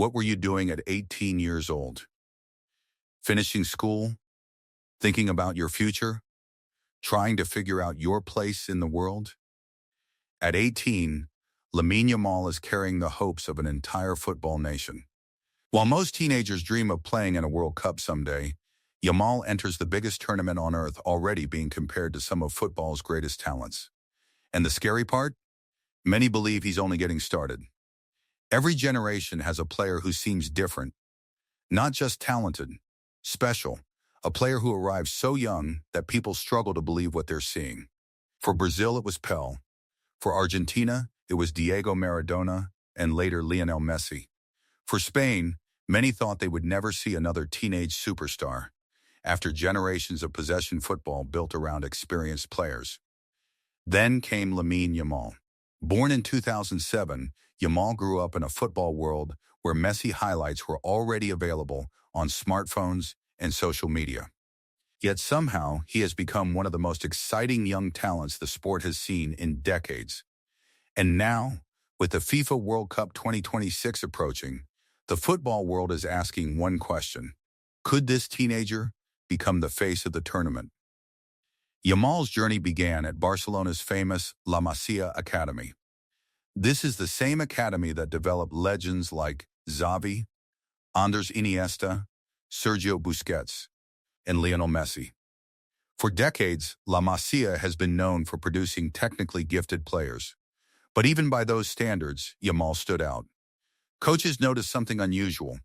What were you doing at 18 years old? Finishing school? Thinking about your future? Trying to figure out your place in the world? At 18, Lamine Yamal is carrying the hopes of an entire football nation. While most teenagers dream of playing in a World Cup someday, Yamal enters the biggest tournament on earth, already being compared to some of football's greatest talents. And the scary part? Many believe he's only getting started. Every generation has a player who seems different, not just talented, special, a player who arrives so young that people struggle to believe what they're seeing. For Brazil, it was Pelé. For Argentina, it was Diego Maradona, and later Lionel Messi. For Spain, many thought they would never see another teenage superstar, after generations of possession football built around experienced players. Then came Lamine Yamal. Born in 2007, Yamal grew up in a football world where Messi highlights were already available on smartphones and social media. Yet somehow, he has become one of the most exciting young talents the sport has seen in decades. And now, with the FIFA World Cup 2026 approaching, the football world is asking one question: could this teenager become the face of the tournament? Yamal's journey began at Barcelona's famous La Masia Academy. This is the same academy that developed legends like Xavi, Andres Iniesta, Sergio Busquets, and Lionel Messi. For decades, La Masia has been known for producing technically gifted players. But even by those standards, Yamal stood out. Coaches noticed something unusual.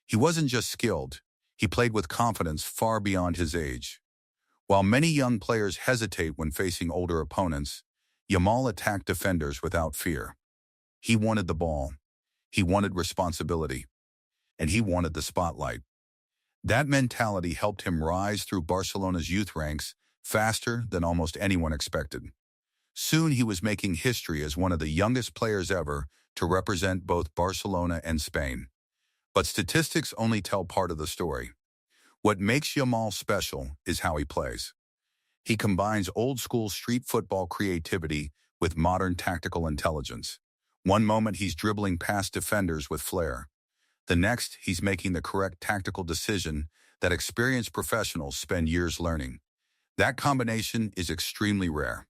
He wasn't just skilled, he played with confidence far beyond his age. While many young players hesitate when facing older opponents, Yamal attacked defenders without fear. He wanted the ball, he wanted responsibility, and he wanted the spotlight. That mentality helped him rise through Barcelona's youth ranks faster than almost anyone expected. Soon he was making history as one of the youngest players ever to represent both Barcelona and Spain. But statistics only tell part of the story. What makes Yamal special is how he plays. He combines old-school street football creativity with modern tactical intelligence. One moment he's dribbling past defenders with flair. The next, he's making the correct tactical decision that experienced professionals spend years learning. That combination is extremely rare.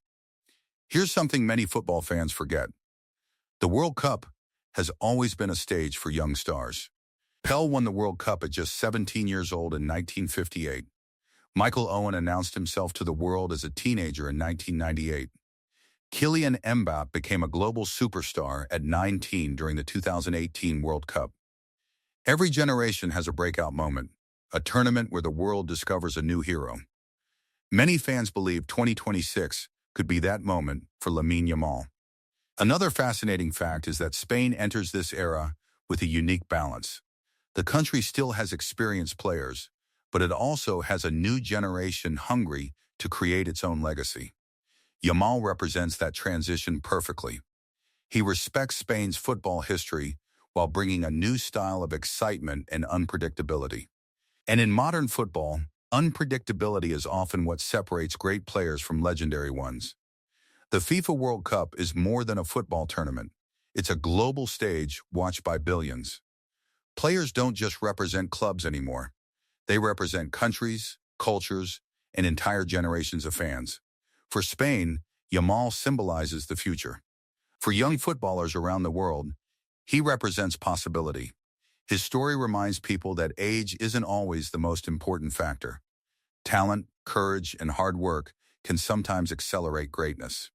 Here's something many football fans forget. The World Cup has always been a stage for young stars. Pelé won the World Cup at just 17 years old in 1958. Michael Owen announced himself to the world as a teenager in 1998. Kylian Mbappé became a global superstar at 19 during the 2018 World Cup. Every generation has a breakout moment, a tournament where the world discovers a new hero. Many fans believe 2026 could be that moment for Lamine Yamal. Another fascinating fact is that Spain enters this era with a unique balance. The country still has experienced players, but it also has a new generation hungry to create its own legacy. Yamal represents that transition perfectly. He respects Spain's football history while bringing a new style of excitement and unpredictability. And in modern football, unpredictability is often what separates great players from legendary ones. The FIFA World Cup is more than a football tournament. It's a global stage watched by billions. Players don't just represent clubs anymore. They represent countries, cultures, and entire generations of fans. For Spain, Yamal symbolizes the future. For young footballers around the world, he represents possibility. His story reminds people that age isn't always the most important factor. Talent, courage, and hard work can sometimes accelerate greatness.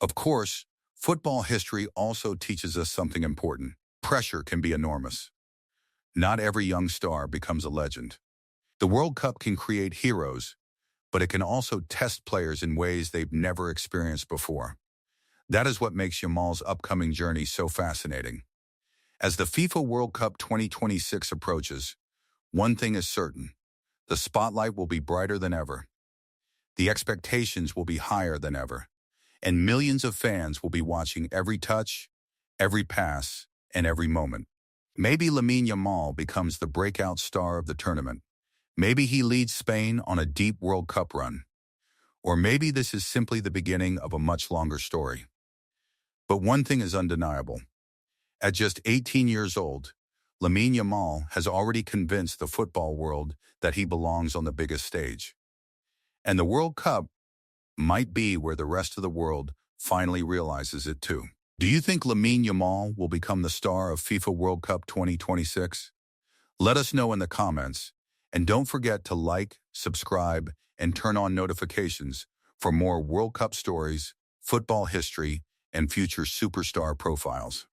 Of course, football history also teaches us something important. Pressure can be enormous. Not every young star becomes a legend. The World Cup can create heroes, but it can also test players in ways they've never experienced before. That is what makes Yamal's upcoming journey so fascinating. As the FIFA World Cup 2026 approaches, one thing is certain: the spotlight will be brighter than ever. The expectations will be higher than ever, and millions of fans will be watching every touch, every pass, and every moment. Maybe Lamine Yamal becomes the breakout star of the tournament. Maybe he leads Spain on a deep World Cup run. Or maybe this is simply the beginning of a much longer story. But one thing is undeniable. At just 18 years old, Lamine Yamal has already convinced the football world that he belongs on the biggest stage. And the World Cup might be where the rest of the world finally realizes it too. Do you think Lamine Yamal will become the star of FIFA World Cup 2026? Let us know in the comments, and don't forget to like, subscribe, and turn on notifications for more World Cup stories, football history, and future superstar profiles.